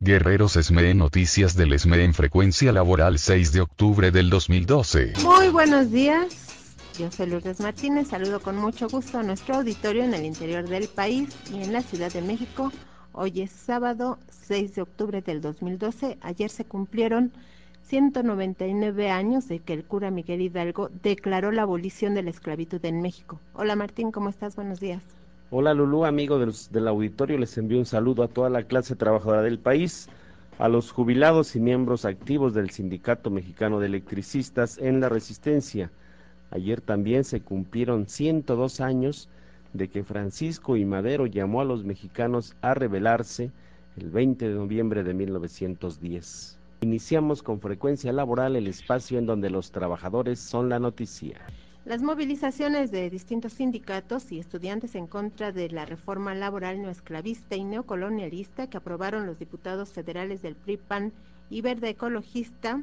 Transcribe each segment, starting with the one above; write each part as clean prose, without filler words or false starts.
Guerreros SME Noticias del SME en frecuencia laboral 6 de octubre del 2012. Muy buenos días, yo soy Lourdes Martínez, saludo con mucho gusto a nuestro auditorio en el interior del país y en la Ciudad de México. Hoy es sábado 6 de octubre del 2012, ayer se cumplieron 199 años de que el cura Miguel Hidalgo declaró la abolición de la esclavitud en México. Hola Martín, ¿cómo estás? Buenos días. Hola Lulú, amigo del auditorio, les envío un saludo a toda la clase trabajadora del país, a los jubilados y miembros activos del Sindicato Mexicano de Electricistas en la Resistencia. Ayer también se cumplieron 102 años de que Francisco I. Madero llamó a los mexicanos a rebelarse el 20 de noviembre de 1910. Iniciamos con Frecuencia Laboral, el espacio en donde los trabajadores son la noticia. Las movilizaciones de distintos sindicatos y estudiantes en contra de la reforma laboral neoesclavista y neocolonialista que aprobaron los diputados federales del PRI, PAN y Verde Ecologista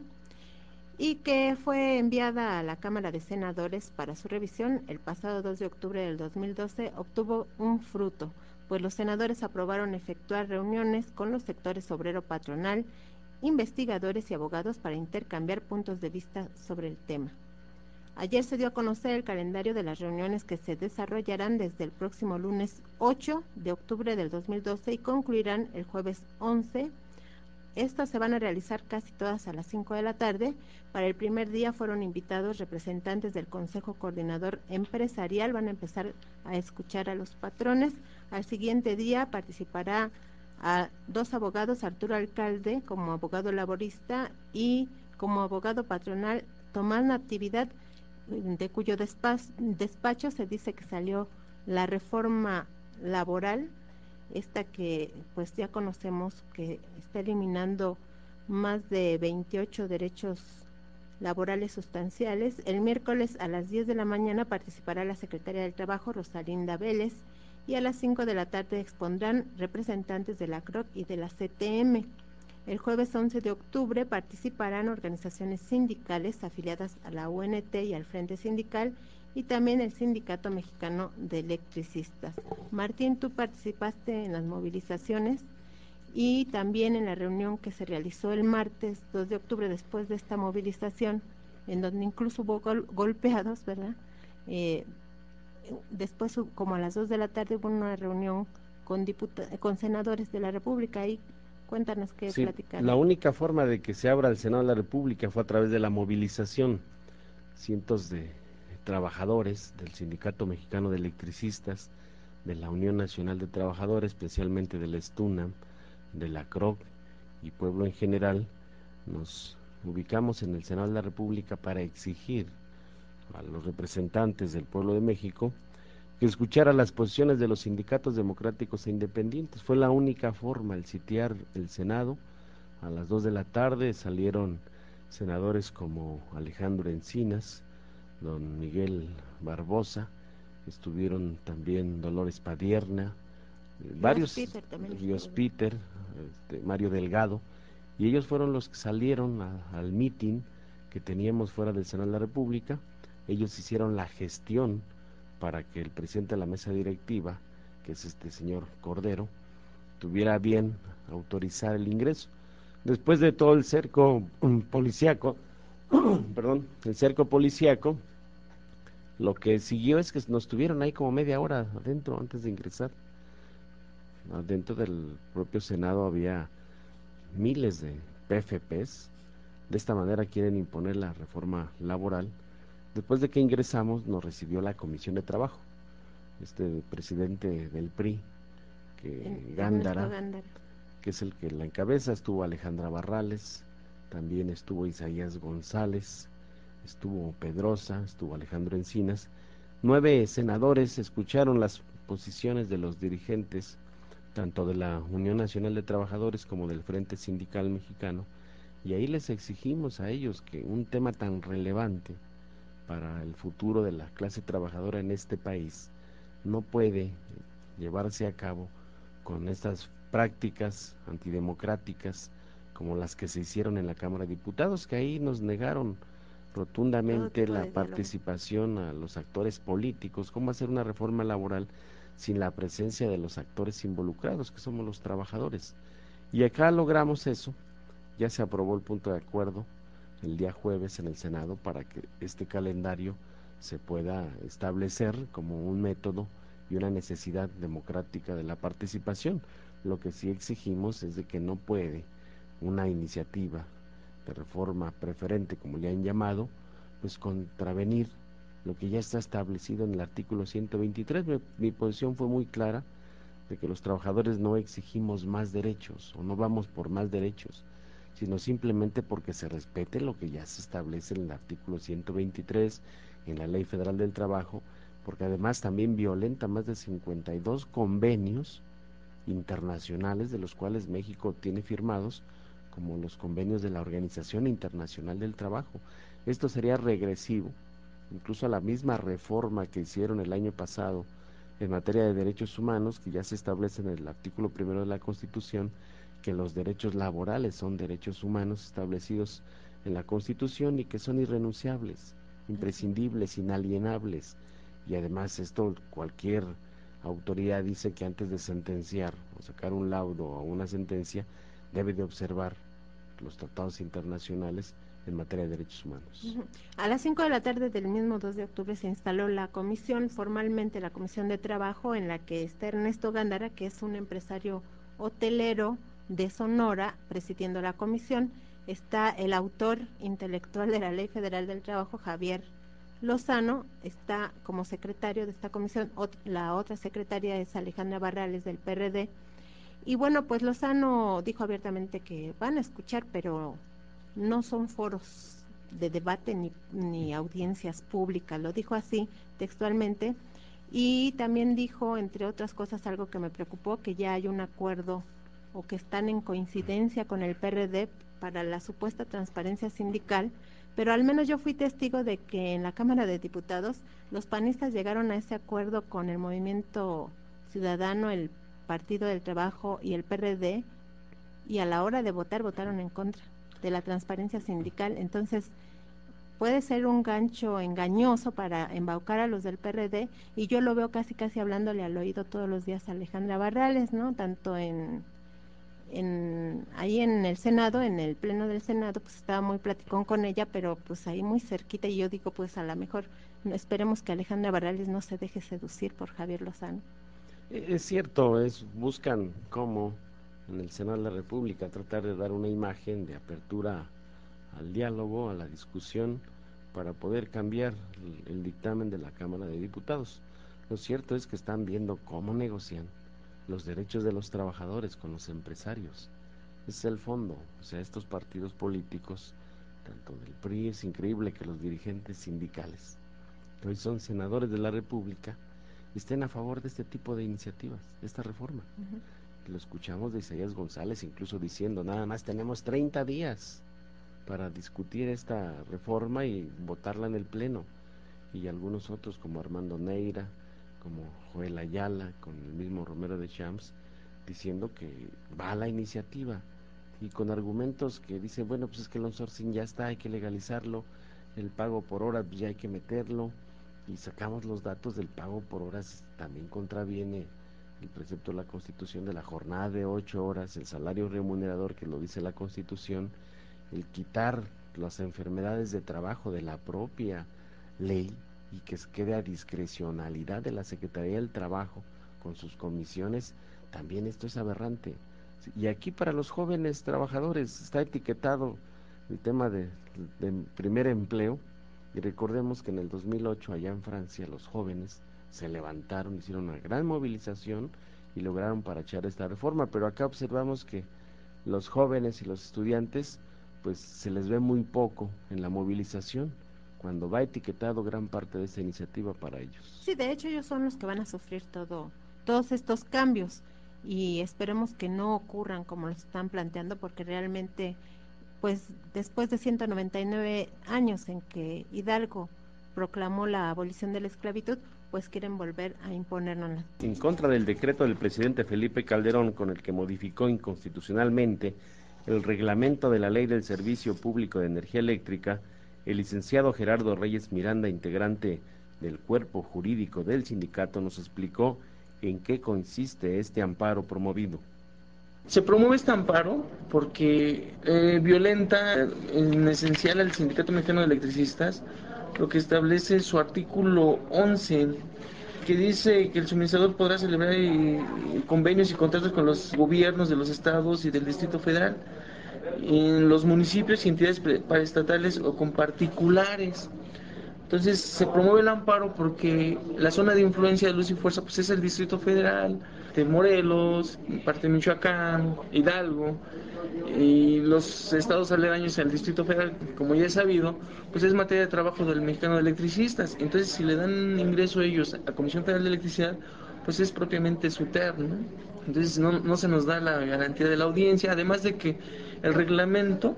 y que fue enviada a la Cámara de Senadores para su revisión el pasado 2 de octubre del 2012, obtuvo un fruto, pues los senadores aprobaron efectuar reuniones con los sectores obrero patronal, investigadores y abogados para intercambiar puntos de vista sobre el tema. Ayer se dio a conocer el calendario de las reuniones que se desarrollarán desde el próximo lunes 8 de octubre del 2012 y concluirán el jueves 11. Estas se van a realizar casi todas a las 5 de la tarde. Para el primer día fueron invitados representantes del Consejo Coordinador Empresarial, van a empezar a escuchar a los patrones. Al siguiente día participará a dos abogados, Arturo Alcalde como abogado laborista y como abogado patronal Tomás Natividad, de cuyo despacho se dice que salió la reforma laboral, esta que pues ya conocemos que está eliminando más de 28 derechos laborales sustanciales. El miércoles a las 10 de la mañana participará la secretaria del Trabajo, Rosalinda Vélez, y a las 5 de la tarde expondrán representantes de la CROC y de la CTM. El jueves 11 de octubre participarán organizaciones sindicales afiliadas a la UNT y al Frente Sindical y también el Sindicato Mexicano de Electricistas. Martín, tú participaste en las movilizaciones y también en la reunión que se realizó el martes 2 de octubre después de esta movilización, en donde incluso hubo golpeados, ¿verdad? Después, como a las 2 de la tarde, hubo una reunión con senadores de la República y cuéntanos qué Sí, platicaron. la única forma de que se abra el Senado de la República fue a través de la movilización. Cientos de trabajadores del Sindicato Mexicano de Electricistas, de la Unión Nacional de Trabajadores, especialmente de la STUNAM, de la CROC y pueblo en general, nos ubicamos en el Senado de la República para exigir a los representantes del pueblo de México que escuchara las posiciones de los sindicatos democráticos e independientes. Fue la única forma, el sitiar el Senado. A las 2 de la tarde salieron senadores como Alejandro Encinas, don Miguel Barbosa, estuvieron también Dolores Padierna, varios, Ríos Peter, Mario Delgado, y ellos fueron los que salieron al mitin que teníamos fuera del Senado de la República. Ellos hicieron la gestión para que el presidente de la mesa directiva, que es este señor Cordero, tuviera bien autorizar el ingreso. Después de todo el cerco policíaco, perdón, el cerco policíaco, lo que siguió es que nos tuvieron ahí como media hora adentro antes de ingresar. Adentro del propio Senado había miles de PFPs. De esta manera quieren imponer la reforma laboral. Después de que ingresamos nos recibió la Comisión de Trabajo, este presidente del PRI, Gándara, que es el que la encabeza. Estuvo Alejandra Barrales, también estuvo Isaías González, estuvo Pedrosa, estuvo Alejandro Encinas. 9 senadores escucharon las posiciones de los dirigentes, tanto de la Unión Nacional de Trabajadores como del Frente Sindical Mexicano, y ahí les exigimos a ellos que un tema tan relevante para el futuro de la clase trabajadora en este país no puede llevarse a cabo con estas prácticas antidemocráticas como las que se hicieron en la Cámara de Diputados, que ahí nos negaron rotundamente la participación a los actores políticos. ¿Cómo hacer una reforma laboral sin la presencia de los actores involucrados, que somos los trabajadores? Y acá logramos eso, ya se aprobó el punto de acuerdo el día jueves en el Senado para que este calendario se pueda establecer como un método y una necesidad democrática de la participación. Lo que sí exigimos es de que no puede una iniciativa de reforma preferente, como le han llamado, pues contravenir lo que ya está establecido en el artículo 123. Mi posición fue muy clara, de que los trabajadores no exigimos más derechos o no vamos por más derechos, sino simplemente porque se respete lo que ya se establece en el artículo 123 en la Ley Federal del Trabajo, porque además también violenta más de 52 convenios internacionales, de los cuales México tiene firmados, como los convenios de la Organización Internacional del Trabajo. Esto sería regresivo, incluso a la misma reforma que hicieron el año pasado en materia de derechos humanos, que ya se establece en el artículo 1 de la Constitución, que los derechos laborales son derechos humanos establecidos en la Constitución y que son irrenunciables, imprescindibles, inalienables. Y además esto, cualquier autoridad dice que antes de sentenciar o sacar un laudo o una sentencia, debe de observar los tratados internacionales en materia de derechos humanos. A las 5 de la tarde del mismo 2 de octubre se instaló la comisión, formalmente la Comisión de Trabajo, en la que está Ernesto Gándara, que es un empresario hotelero de Sonora, presidiendo la comisión. Está el autor intelectual de la Ley Federal del Trabajo, Javier Lozano, está como secretario de esta comisión. La otra secretaria es Alejandra Barrales, del PRD. Y bueno, pues Lozano dijo abiertamente que van a escuchar, pero no son foros de debate ni audiencias públicas, lo dijo así textualmente. Y también dijo, entre otras cosas, algo que me preocupó, que ya hay un acuerdo o que están en coincidencia con el PRD para la supuesta transparencia sindical, pero al menos yo fui testigo de que en la Cámara de Diputados los panistas llegaron a ese acuerdo con el Movimiento Ciudadano, el Partido del Trabajo y el PRD, y a la hora de votar votaron en contra de la transparencia sindical. Entonces puede ser un gancho engañoso para embaucar a los del PRD, y yo lo veo casi hablándole al oído todos los días a Alejandra Barrales, ¿no? Tanto ahí en el Senado, en el pleno del Senado, pues estaba muy platicón con ella, pero pues ahí muy cerquita, y yo digo, pues a lo mejor esperemos que Alejandra Barrales no se deje seducir por Javier Lozano. Es cierto, buscan cómo en el Senado de la República tratar de dar una imagen de apertura al diálogo, a la discusión, para poder cambiar el dictamen de la Cámara de Diputados. Lo cierto es que están viendo cómo negocian los derechos de los trabajadores con los empresarios. Ese es el fondo. O sea, estos partidos políticos, tanto del PRI, es increíble que los dirigentes sindicales, que hoy son senadores de la República, estén a favor de este tipo de iniciativas, de esta reforma. Lo escuchamos de Isaías González incluso diciendo, nada más tenemos 30 días para discutir esta reforma y votarla en el Pleno. Y algunos otros como Armando Neira, como Joel Ayala, con el mismo Romero de Champs, diciendo que va a la iniciativa y con argumentos que dicen, bueno, pues es que el outsourcing ya está, hay que legalizarlo, el pago por hora pues ya hay que meterlo, y sacamos los datos del pago por horas. También contraviene el precepto de la Constitución de la jornada de 8 horas, el salario remunerador, que lo dice la Constitución, el quitar las enfermedades de trabajo de la propia ley y que quede a discrecionalidad de la Secretaría del Trabajo con sus comisiones. También esto es aberrante. Y aquí para los jóvenes trabajadores está etiquetado el tema de primer empleo, y recordemos que en el 2008 allá en Francia los jóvenes se levantaron, hicieron una gran movilización y lograron parachar esta reforma, pero acá observamos que los jóvenes y los estudiantes pues se les ve muy poco en la movilización, cuando va etiquetado gran parte de esta iniciativa para ellos. Sí, de hecho ellos son los que van a sufrir todos estos cambios, y esperemos que no ocurran como lo están planteando, porque realmente, pues después de 199 años en que Hidalgo proclamó la abolición de la esclavitud, pues quieren volver a imponernos. En contra del decreto del presidente Felipe Calderón con el que modificó inconstitucionalmente el reglamento de la Ley del Servicio Público de Energía Eléctrica, el licenciado Gerardo Reyes Miranda, integrante del cuerpo jurídico del sindicato, nos explicó en qué consiste este amparo promovido. Se promueve este amparo porque violenta en esencial al Sindicato Mexicano de Electricistas, lo que establece su artículo 11, que dice que el suministrador podrá celebrar convenios y contratos con los gobiernos de los estados y del Distrito Federal, en los municipios y entidades paraestatales o con particulares. Entonces se promueve el amparo porque la zona de influencia de Luz y Fuerza pues es el Distrito Federal, de Morelos, parte de Michoacán, Hidalgo, y los estados aledaños al Distrito Federal, como ya he sabido, pues es materia de trabajo del Mexicano de Electricistas. Entonces si le dan ingreso a ellos a Comisión Federal de Electricidad, pues es propiamente su terno, ¿no? Entonces no se nos da la garantía de la audiencia, además de que el reglamento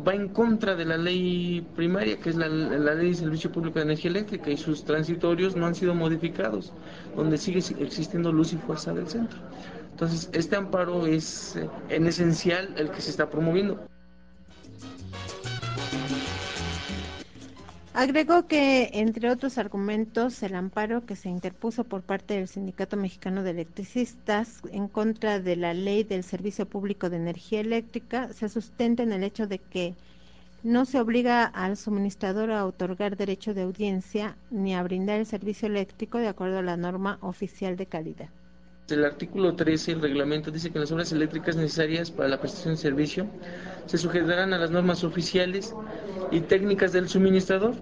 va en contra de la ley primaria, que es la ley de Servicio Público de Energía Eléctrica, y sus transitorios no han sido modificados, donde sigue existiendo Luz y Fuerza del Centro. Entonces, este amparo es en esencial el que se está promoviendo. Agregó que, entre otros argumentos, el amparo que se interpuso por parte del Sindicato Mexicano de Electricistas en contra de la Ley del Servicio Público de Energía Eléctrica se sustenta en el hecho de que no se obliga al suministrador a otorgar derecho de audiencia ni a brindar el servicio eléctrico de acuerdo a la norma oficial de calidad. El artículo 13 del reglamento dice que las obras eléctricas necesarias para la prestación de servicio se sujetarán a las normas oficiales y técnicas del suministrador,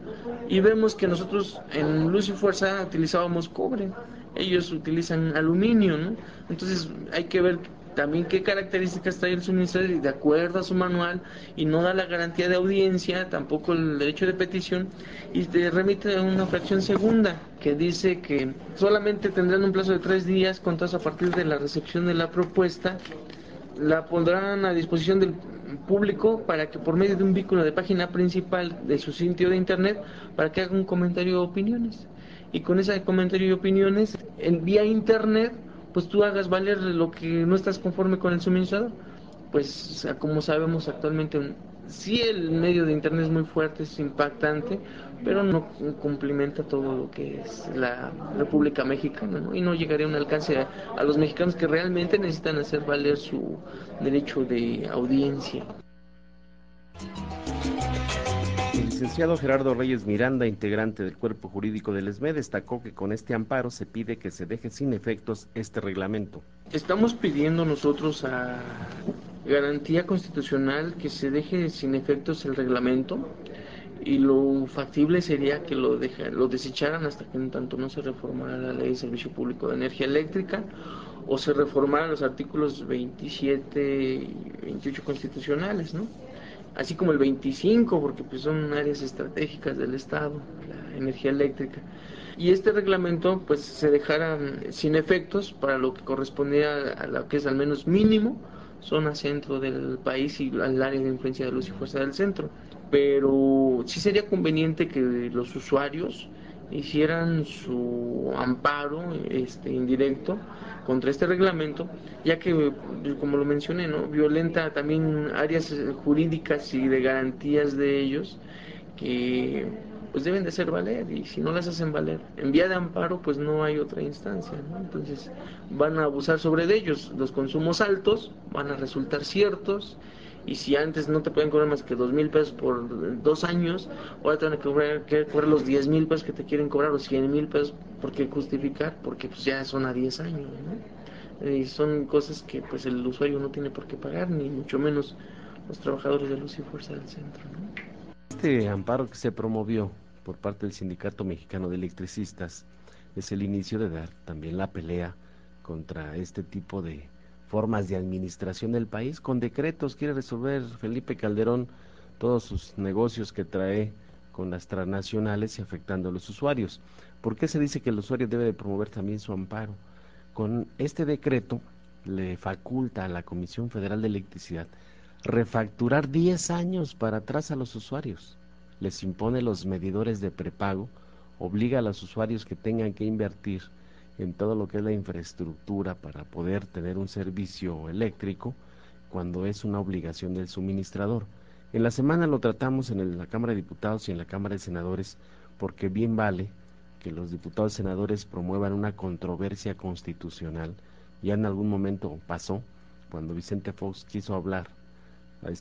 y vemos que nosotros en Luz y Fuerza utilizábamos cobre, ellos utilizan aluminio, ¿no? Entonces hay que ver también qué características trae el suministrador y de acuerdo a su manual, y no da la garantía de audiencia, tampoco el derecho de petición, y te remite a una fracción segunda que dice que solamente tendrán un plazo de 3 días contados a partir de la recepción de la propuesta. La pondrán a disposición del público para que por medio de un vínculo de página principal de su sitio de internet, para que haga un comentario de opiniones, y con ese comentario de opiniones en vía internet pues tú hagas valer lo que no estás conforme con el suministrador. Pues como sabemos actualmente, sí, el medio de internet es muy fuerte, es impactante, pero no cumplimenta todo lo que es la República Mexicana, ¿no? Y no llegaría a un alcance a los mexicanos que realmente necesitan hacer valer su derecho de audiencia. El licenciado Gerardo Reyes Miranda, integrante del cuerpo jurídico del ESME, destacó que con este amparo se pide que se deje sin efectos este reglamento. Estamos pidiendo nosotros a garantía constitucional que se deje sin efectos el reglamento, y lo factible sería que lo desecharan hasta que en tanto no se reformara la Ley de Servicio Público de Energía Eléctrica o se reformaran los artículos 27 y 28 constitucionales, ¿no? Así como el 25, porque pues son áreas estratégicas del Estado, la energía eléctrica. Y este reglamento pues se dejara sin efectos para lo que correspondía a lo que es al menos mínimo zona centro del país y al área de influencia de Luz y Fuerza del Centro. Pero sí sería conveniente que los usuarios hicieran su amparo indirecto contra este reglamento, ya que, como lo mencioné, ¿no?, violenta también áreas jurídicas y de garantías de ellos que pues deben de hacer valer, y si no las hacen valer en vía de amparo, pues no hay otra instancia, ¿no? Entonces van a abusar sobre de ellos. Los consumos altos van a resultar ciertos, y si antes no te pueden cobrar más que 2,000 pesos por 2 años, ahora te van a cobrar los 10,000 pesos que te quieren cobrar, o 100,000 pesos. ¿Por qué justificar? Porque pues ya son a 10 años, ¿no? Y son cosas que pues el usuario no tiene por qué pagar, ni mucho menos los trabajadores de Luz y Fuerza del Centro, ¿no? Este amparo que se promovió por parte del Sindicato Mexicano de Electricistas es el inicio de dar también la pelea contra este tipo de formas de administración del país. Con decretos quiere resolver Felipe Calderón todos sus negocios que trae con las transnacionales y afectando a los usuarios. ¿Por qué se dice que el usuario debe de promover también su amparo? Con este decreto le faculta a la Comisión Federal de Electricidad refacturar 10 años para atrás a los usuarios. Les impone los medidores de prepago, obliga a los usuarios que tengan que invertir en todo lo que es la infraestructura para poder tener un servicio eléctrico, cuando es una obligación del suministrador. En la semana lo tratamos en la Cámara de Diputados y en la Cámara de Senadores, porque bien vale que los diputados y senadores promuevan una controversia constitucional. Ya en algún momento pasó cuando Vicente Fox quiso hablar,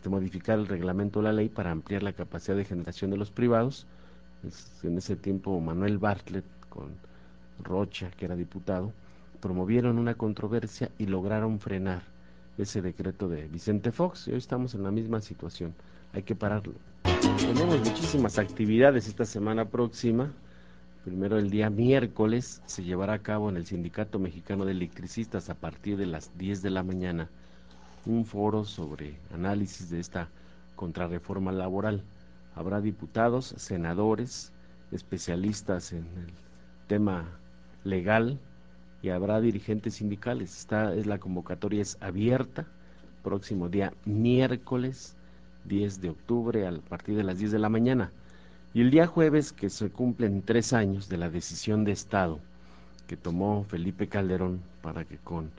modificar el reglamento de la ley para ampliar la capacidad de generación de los privados. En ese tiempo Manuel Bartlett con Rocha, que era diputado, promovieron una controversia y lograron frenar ese decreto de Vicente Fox, y hoy estamos en la misma situación, hay que pararlo. Tenemos muchísimas actividades esta semana próxima. Primero, el día miércoles se llevará a cabo en el Sindicato Mexicano de Electricistas a partir de las 10 de la mañana un foro sobre análisis de esta contrarreforma laboral. Habrá diputados, senadores, especialistas en el tema legal y habrá dirigentes sindicales. La convocatoria es abierta, próximo día miércoles 10 de octubre a partir de las 10 de la mañana. Y el día jueves, que se cumplen 3 años de la decisión de Estado que tomó Felipe Calderón para que con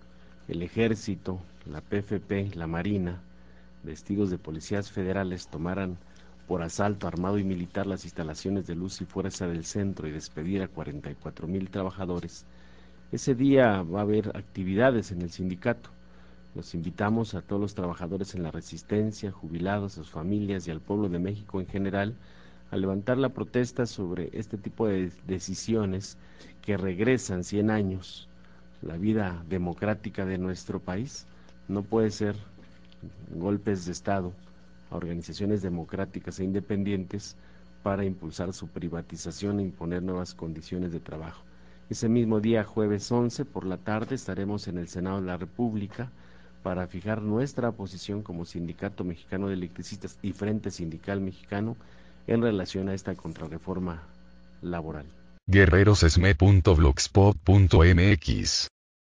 el Ejército, la PFP, la Marina, vestidos de policías federales tomaran por asalto armado y militar las instalaciones de Luz y Fuerza del centro y despedir a 44,000 trabajadores. Ese día va a haber actividades en el sindicato. Los invitamos a todos los trabajadores en la Resistencia, jubilados, a sus familias y al pueblo de México en general a levantar la protesta sobre este tipo de decisiones que regresan 100 años. La vida democrática de nuestro país no puede ser golpes de Estado a organizaciones democráticas e independientes para impulsar su privatización e imponer nuevas condiciones de trabajo. Ese mismo día, jueves 11 por la tarde, estaremos en el Senado de la República para fijar nuestra posición como Sindicato Mexicano de Electricistas y Frente Sindical Mexicano en relación a esta contrarreforma laboral. guerrerosesme.blogspot.mx